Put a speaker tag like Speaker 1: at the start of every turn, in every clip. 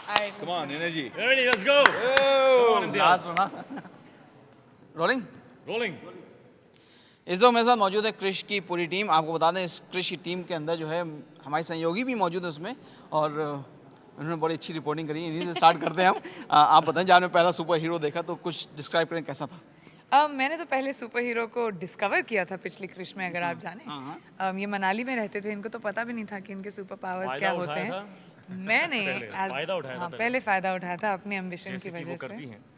Speaker 1: Come on, energy.
Speaker 2: Ready, let's go. Come on, Imtiaz.
Speaker 3: Rolling
Speaker 2: Rolling.
Speaker 3: इस वक्त मेरे साथ मौजूद है क्रिश की पूरी टीम। आपको बता दें इस क्रिश की टीम के अंदर जो है हमारे सहयोगी भी मौजूद है उसमें, और उन्होंने बड़ी अच्छी रिपोर्टिंग करी। इन्हीं से स्टार्ट करते हैं हम। आप बताएं, जब आपने पहला सुपर हीरो देखा तो कुछ डिस्क्राइब करें कैसा था?
Speaker 4: मैंने तो पहले सुपर हीरो को डिस्कवर किया था पिछली क्रिश में, अगर आप जाने। ये मनाली में रहते थे, इनको तो पता भी नहीं था कि इनके सुपर पावर्स क्या होते हैं। मैंने पहले फ़ायदा उठाया था अपने एम्बिशन की वजह से।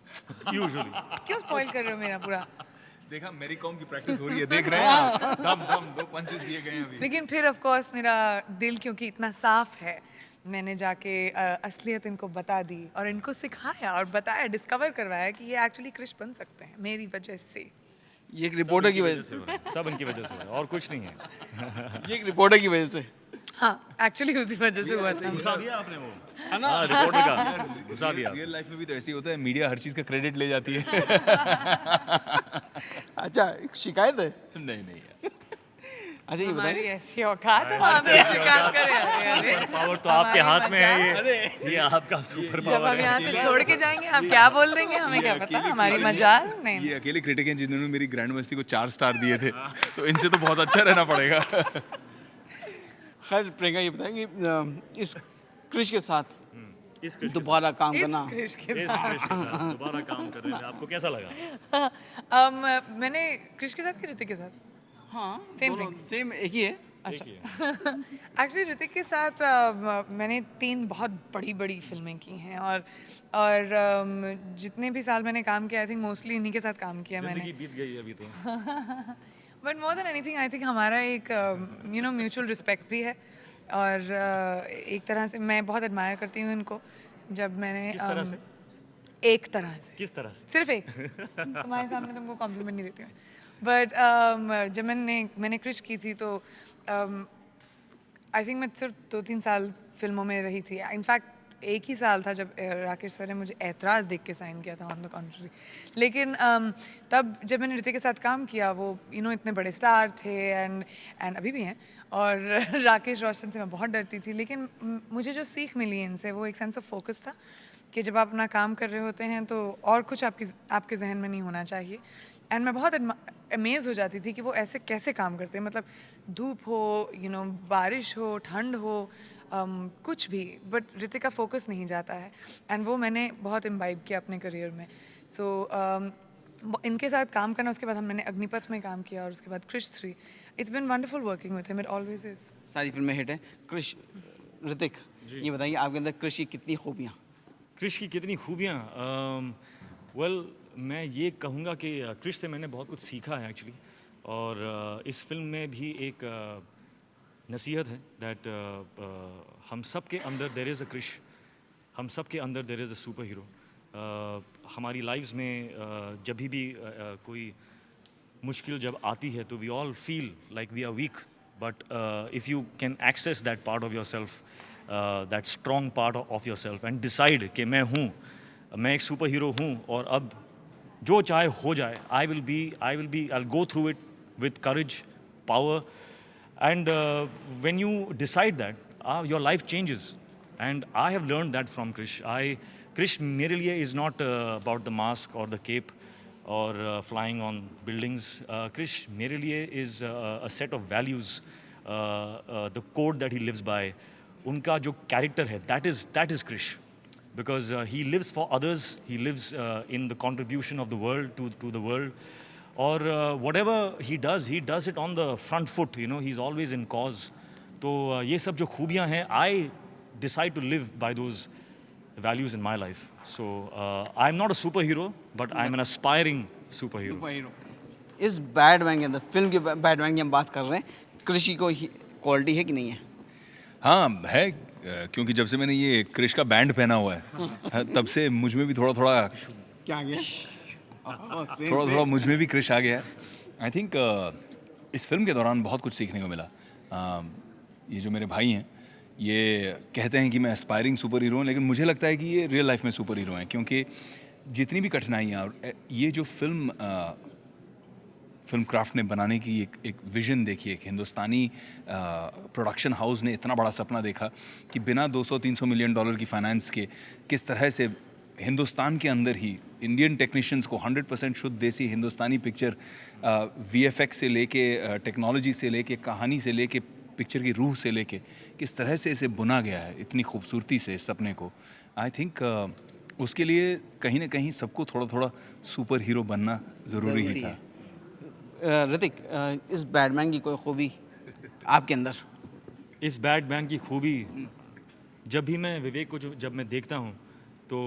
Speaker 2: Usually.
Speaker 4: क्यों स्पॉइल कर रहे हो मेरा पूरा?
Speaker 1: देखा, मेरी कॉम की प्रैक्टिस हो रही है, देख रहे हैं आप? दम दो पंचेस दिए गए हैं अभी।
Speaker 4: लेकिन फिर ऑफ कोर्स मेरा दिल क्योंकि इतना साफ है, मैंने जाके असलियत इनको बता दी और इनको सिखाया और बताया, डिस्कवर करवाया कि ये एक्चुअली क्रिश बन सकते हैं मेरी वजह से।
Speaker 3: ये एक रिपोर्टर की वजह से,
Speaker 2: सब इनकी वजह से हुआ है, और कुछ नहीं है।
Speaker 3: ये एक रिपोर्टर की वजह से।
Speaker 4: हाँ, एक्चुअली उसी वजह से हुआ था।
Speaker 2: घुसा दिया आपने वो, है ना? रिपोर्टर का घुसा दिया।
Speaker 1: रियल लाइफ में भी तो ऐसे ही होता है, मीडिया हर चीज का क्रेडिट ले जाती है।
Speaker 3: अच्छा, शिकायत है?
Speaker 1: नहीं नहीं यार।
Speaker 3: अच्छा ये
Speaker 4: हमारी
Speaker 3: बताइए,
Speaker 4: ऐसी औकात है, वहाँ पे शिकायत करें। अरे
Speaker 2: पावर तो आपके हाथ में है, ये आपका सुपर
Speaker 4: जब
Speaker 2: पावर
Speaker 4: हम
Speaker 2: है।
Speaker 4: यहाँ से छोड़ के जाएंगे हम क्या बोल देंगे, हमें क्या पता, हमारी मजाल नहीं।
Speaker 1: ये अकेले क्रिटिक हैं जिन्होंने मेरी ग्रैंड मस्ती को 4 स्टार दिए थे, तो इनसे तो बहुत अच्छा रहना पड़ेगा।
Speaker 3: खैर प्रियंका ये बताएंगे इस क्रिश के साथ
Speaker 2: इस क्रिश
Speaker 3: दोबारा काम
Speaker 4: इस
Speaker 3: करना,
Speaker 4: क्रिश के
Speaker 2: इस
Speaker 4: साथ
Speaker 2: क्रिश के साथ दोबारा काम करने में आपको कैसा लगा?
Speaker 4: मैंने क्रिश के साथ कि ऋतिक के साथ?
Speaker 3: हाँ
Speaker 4: Same thing.
Speaker 3: सेम एक ही है।
Speaker 4: अच्छा, एक्चुअली ऋतिक के साथ मैंने 3 बहुत बड़ी बड़ी फिल्में की हैं, और जितने भी साल मैंने काम किया, आई थिंक मोस्टली इन्हीं के साथ काम किया मैंने।
Speaker 2: जिंदगी बीत गई अभी तो।
Speaker 4: But more than anything I think हमारा एक म्यूचुअल रिस्पेक्ट भी है, और एक तरह से मैं बहुत एडमायर करती हूँ इनको। जब मैंने
Speaker 2: किस तरह से?
Speaker 4: एक तरह से,
Speaker 2: किस तरह से?
Speaker 4: सिर्फ एक, तुम्हारे सामने तुमको कॉम्प्लीमेंट नहीं देती मैं, बट जब मैंने क्रिश की थी तो आई थिंक मैं सिर्फ 2-3 साल फिल्मों में रही थी। इनफैक्ट एक ही साल था जब राकेश सर ने मुझे ऐतराज़ देख के साइन किया था, ऑन द कॉन्ट्री। लेकिन तब जब मैंने ऋतिक के साथ काम किया, वो इतने बड़े स्टार थे एंड अभी भी हैं, और राकेश रोशन से मैं बहुत डरती थी। लेकिन मुझे जो सीख मिली इनसे, वो एक सेंस ऑफ फोकस था कि जब आप अपना काम कर रहे होते हैं तो और कुछ आपके जहन में नहीं होना चाहिए। एंड मैं बहुत अमेज़ हो जाती थी कि वो ऐसे कैसे काम करते हैं, मतलब धूप हो, बारिश हो, ठंड हो, कुछ भी, बट ऋतिक का फोकस नहीं जाता है, एंड वो मैंने बहुत इम्बाइब किया अपने करियर में। सो इनके साथ काम करना, उसके बाद मैंने अग्निपथ में काम किया, और उसके बाद Krrish 3। It's bin wonderful working with him, it always is.
Speaker 3: सारी फिल्में हिट हैं। क्रिश, ऋतिक ये बताइए आपके अंदर क्रिश की कितनी खूबियाँ?
Speaker 2: क्रिश की कितनी खूबियाँ? वेल मैं ये कहूँगा कि क्रिश से मैंने बहुत कुछ सीखा है एक्चुअली, और इस फिल्म में भी एक नसीहत है दैट हम सब के अंदर देयर इज़ अ क्रिश, हम सब के अंदर there is a super hero. हमारी लाइफ्स में जब भी कोई मुश्किल जब आती है तो we all feel like we are weak, but if you can access that part of your self, that strong part of your self, and decide कि मैं एक सुपर हीरो हूँ, और अब जो चाहे हो जाए, I will go through it with courage, power, and when you decide that, your life changes, and I have learned that from Krish. Krish मेरे लिए is not about the mask or the cape or flying on buildings. Krish मेरे लिए is a set of values, the code that he lives by. उनका जो character है, that is Krish, because he lives for others, he lives in the contribution of the world to the world. और whatever he does it on the front foot, he's always in cause. तो ये सब जो खूबियाँ हैं, I decide to live by those values in my life. So I'm not a superhero, but I'm an aspiring superhero.
Speaker 3: इस Batman के अंदर, film के Batman की हम बात कर रहे हैं, क्रिश की कोई क्वालिटी है कि नहीं है?
Speaker 1: हाँ है, क्योंकि जब से मैंने ये क्रिश का बैंड पहना हुआ है, तब से मुझ में भी थोड़ा
Speaker 3: क्या आ गया?
Speaker 1: थोड़ा मुझ में भी क्रिश आ गया है। आई थिंक इस फिल्म के दौरान बहुत कुछ सीखने को मिला। ये जो मेरे भाई हैं, ये कहते हैं कि मैं एस्पायरिंग सुपर हीरो हूँ, लेकिन मुझे लगता है कि ये रियल लाइफ में सुपर हीरो हैं, क्योंकि जितनी भी कठिनाइयाँ, और ये जो फिल्म फिल्म क्राफ्ट ने बनाने की एक विज़न देखी, एक हिंदुस्तानी प्रोडक्शन हाउस ने इतना बड़ा सपना देखा कि बिना 200-300 मिलियन डॉलर की फाइनेंस के किस तरह से हिंदुस्तान के अंदर ही इंडियन टेक्नीशियंस को 100% शुद्ध देसी हिंदुस्तानी पिक्चर वीएफएक्स से लेके टेक्नोलॉजी से लेके कहानी से लेके पिक्चर की रूह से लेके किस तरह से इसे बुना गया है इतनी खूबसूरती से इस सपने को। आई थिंक उसके लिए कहीं ना कहीं सबको थोड़ा थोड़ा सुपर हीरो बनना ज़रूरी ही था।
Speaker 3: ऋतिक, इस बैटमैन की कोई खूबी आपके अंदर?
Speaker 2: इस बैटमैन की खूबी, जब भी मैं विवेक को जब मैं देखता हूँ तो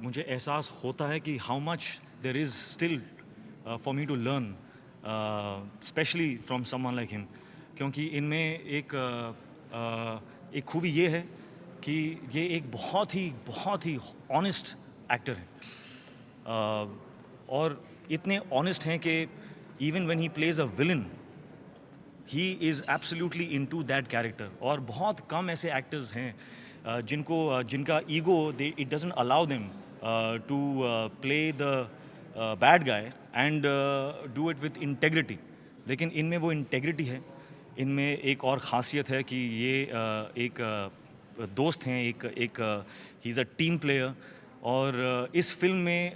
Speaker 2: मुझे एहसास होता है कि how much there is still for me to learn, specially from someone like him. क्योंकि इनमें एक खूबी ये है कि ये एक बहुत ही ऑनेस्ट एक्टर है, और इतने ऑनेस्ट हैं कि even when he plays a villain he is absolutely into that character. और बहुत कम ऐसे एक्टर्स हैं जिनका ego it doesn't allow them to play the bad guy and do it with integrity, लेकिन इनमें वो इंटेग्रिटी है। इनमें एक और ख़ासियत है कि ये एक दोस्त हैं, एक he is a team player. और इस फिल्म में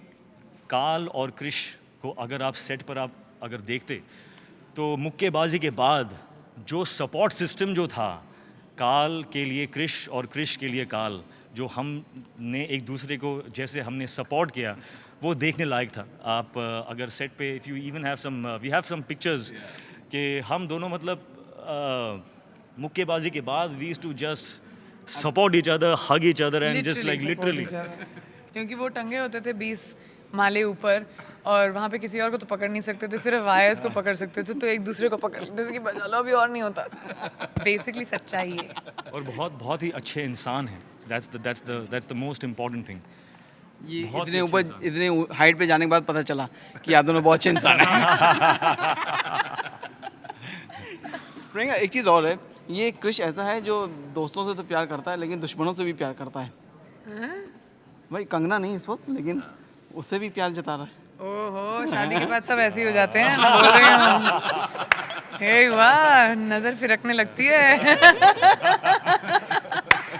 Speaker 2: काल और क्रिश को अगर आप सेट पर आप अगर देखते तो मुक्केबाजी के बाद जो सपोर्ट सिस्टम जो था काल के लिए क्रिश और क्रिश के लिए काल, जो हमने एक दूसरे को जैसे हमने सपोर्ट किया वो देखने लायक था। आप अगर सेट पे if you even have some we have some pictures कि हम दोनों मतलब मुक्केबाजी के बाद we used to just support each other, hug each other and just like literally.
Speaker 4: क्योंकि वो टंगे होते थे 20 माले ऊपर और वहाँ पे किसी और को तो पकड़ नहीं सकते थे, सिर्फ वायर्स को पकड़ सकते थे, तो एक दूसरे को पकड़ लेते थे कि बजा लो अभी और नहीं होता। बेसिकली सच्चाई है।
Speaker 2: और बहुत ही अच्छे इंसान हैं। That's the most important thing.
Speaker 3: ये
Speaker 2: बहुत
Speaker 3: इतने
Speaker 2: अच्छे
Speaker 3: ऊपर
Speaker 2: इंसान।
Speaker 3: इतने हाइट पे जाने के बाद पता चला कि आप दोनों बहुत अच्छे इंसान हैं। प्रियंका, एक चीज़ और है, ये क्रिश ऐसा है जो दोस्तों से तो प्यार करता है लेकिन दुश्मनों से भी प्यार करता है। भाई कंगना नहीं इस वक्त, लेकिन उससे भी प्यार जता रहा है।
Speaker 4: ओहो, शादी के बाद सब ऐसे ही हो जाते हैं, मैं बोल रही हूँ। हे वाह, नजर फिरकने लगती है।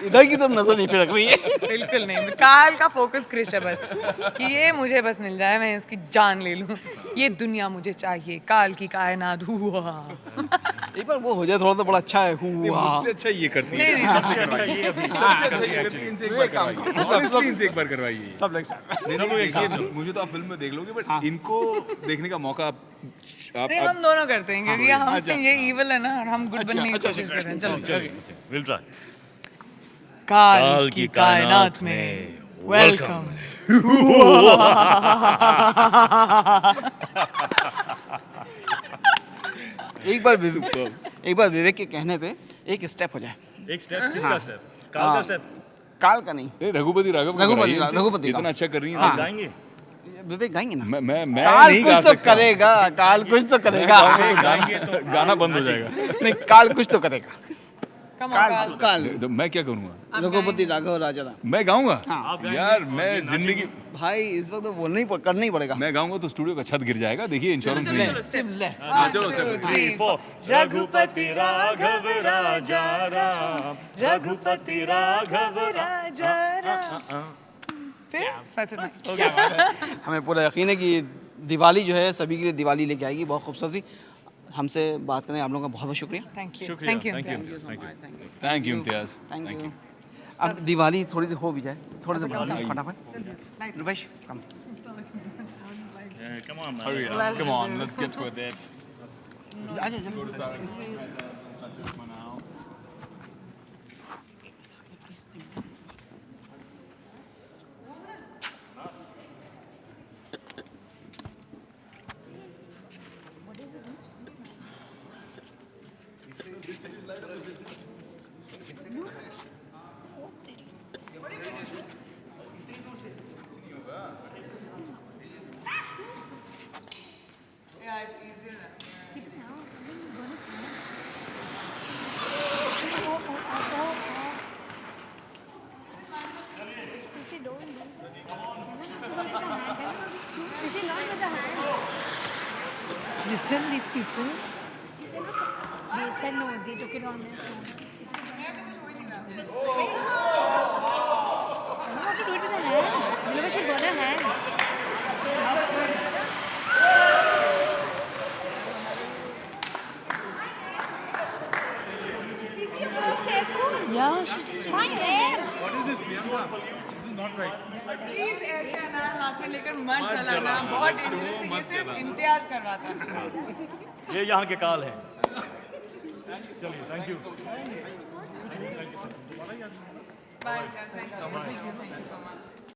Speaker 3: इधर की तो नजर नहीं फिरक रही है।
Speaker 4: बिल्कुल नहीं, काल का फोकस क्रिश है बस, कि ये मुझे बस मिल जाए, मैं इसकी जान ले लूं, ये दुनिया मुझे चाहिए, काल की कायनात हुआ।
Speaker 3: एक बार वो हो जाए थोड़ा तो बड़ा अच्छा है। हुआ
Speaker 1: सबसे अच्छा ये करती है।
Speaker 4: नहीं,
Speaker 2: सबसे अच्छा ये अभी
Speaker 1: सबसे अच्छा ये करती है। इनसे एक बार करवाइए। Honestly, इनसे एक बार करवाइए।
Speaker 3: सब लोग साथ।
Speaker 1: नहीं, नहीं, देखिए, मुझे तो आप फिल्म में देख लोगे, बट इनको देखने का मौका आप
Speaker 4: नहीं, हम दोनों करते हैं क्योंकि हम ये इविल है ना, और हम गुड बनने की कोशिश कर रहे हैं। चलो,
Speaker 2: विल ट्राई।
Speaker 4: काल की कायनात में वेलकम।
Speaker 3: एक बार विवेक के कहने पे एक स्टेप हो जाए।
Speaker 2: एक स्टेप, किसका स्टेप? काल का स्टेप?
Speaker 3: काल का नहीं,
Speaker 1: नहीं, रघुपति राघव
Speaker 3: रघुपति
Speaker 1: इतना अच्छा कर रही हैं।
Speaker 2: आप गाएंगे?
Speaker 3: विवेक गाएंगे ना।
Speaker 1: मैं
Speaker 3: काल
Speaker 1: नहीं
Speaker 3: कुछ
Speaker 1: गा
Speaker 3: तो
Speaker 1: सकता।
Speaker 3: करेगा, काल कुछ तो करेगा।
Speaker 1: गाना बंद हो जाएगा।
Speaker 3: नहीं, काल कुछ तो करेगा।
Speaker 4: कम
Speaker 3: काल
Speaker 1: तो मैं क्या करूँगा?
Speaker 3: रघुपति राघव राजा राम।
Speaker 1: मैं गाऊंगा
Speaker 2: आप गाएंगे
Speaker 1: यार,
Speaker 2: और
Speaker 1: मैं
Speaker 2: ये
Speaker 1: जिंदगी
Speaker 3: भाई इस वक्त तो बोलना ही करना ही पड़ेगा।
Speaker 1: मैं गाऊंगा तो स्टूडियो का छत गिर जाएगा। देखिए इंश्योरेंस नहीं है। चलो,
Speaker 4: 1 2 3 4 रघुपति राघव राजा राम, रघुपति राघव राजा राम। फिर फैसल नहीं।
Speaker 3: हमें पूरा यकीन है कि दिवाली जो है सभी के लिए दिवाली लेके आएगी बहुत खूबसूरत सी। हमसे बात करने आप लोगों का बहुत बहुत शुक्रिया।
Speaker 4: थैंक यू,
Speaker 2: शुक्रिया,
Speaker 4: thank you,
Speaker 2: thank you.
Speaker 1: Thank you Imtiaz.
Speaker 3: Thank you. अब दिवाली थोड़ी सी हो भी जाए, थोड़े से बना लो फटाफट। रुपेश कम।
Speaker 2: Come on, man.
Speaker 1: Hurry up. Come on, let's get with it.
Speaker 3: आ जाओ जल्दी।
Speaker 4: Listen, these people.
Speaker 5: They said no, they took it on their phone. I don't want to do it with a hand. Nilufa should got her hand. Yeah, she's just
Speaker 6: My hair.
Speaker 4: Please ऐसे अनार हाथ में लेकर मत चलाना, बहुत dangerous है, ये सिर्फ इम्तियाज करवाता है।
Speaker 2: ये यहाँ के काल हैं। चलिए, thank you.
Speaker 4: Bye, guys. Thank you so much.